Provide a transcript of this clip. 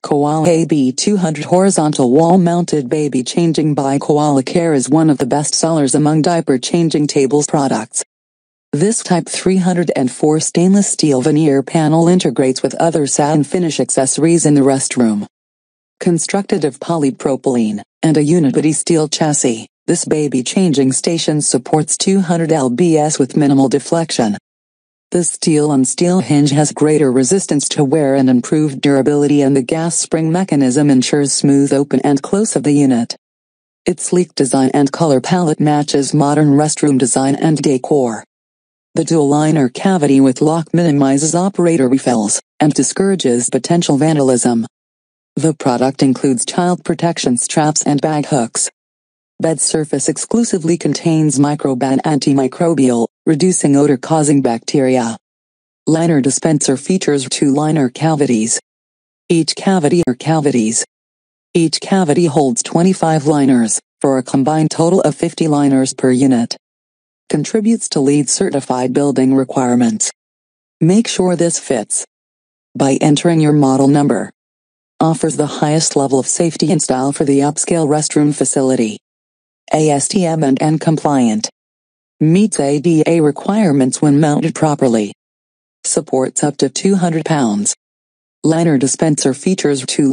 Koala KB200 horizontal wall-mounted baby changing by Koala Kare is one of the best sellers among diaper changing tables products. This Type 304 stainless steel veneer panel integrates with other satin finish accessories in the restroom. Constructed of polypropylene and a unibody steel chassis, this baby changing station supports 200 lbs with minimal deflection. The steel-on-steel hinge has greater resistance to wear and improved durability, and the gas spring mechanism ensures smooth open and close of the unit. Its sleek design and color palette matches modern restroom design and decor. The dual liner cavity with lock minimizes operator refills and discourages potential vandalism. The product includes child protection straps and bag hooks. Bed surface exclusively contains microban antimicrobial, reducing odor-causing bacteria. Liner dispenser features 2 liner cavities. Each cavity holds 25 liners, for a combined total of 50 liners per unit. Contributes to LEED certified building requirements. Make sure this fits by entering your model number. Offers the highest level of safety and style for the upscale restroom facility. ASTM&N compliant. Meets ADA requirements when mounted properly. Supports up to 200 pounds. Liner dispenser features 2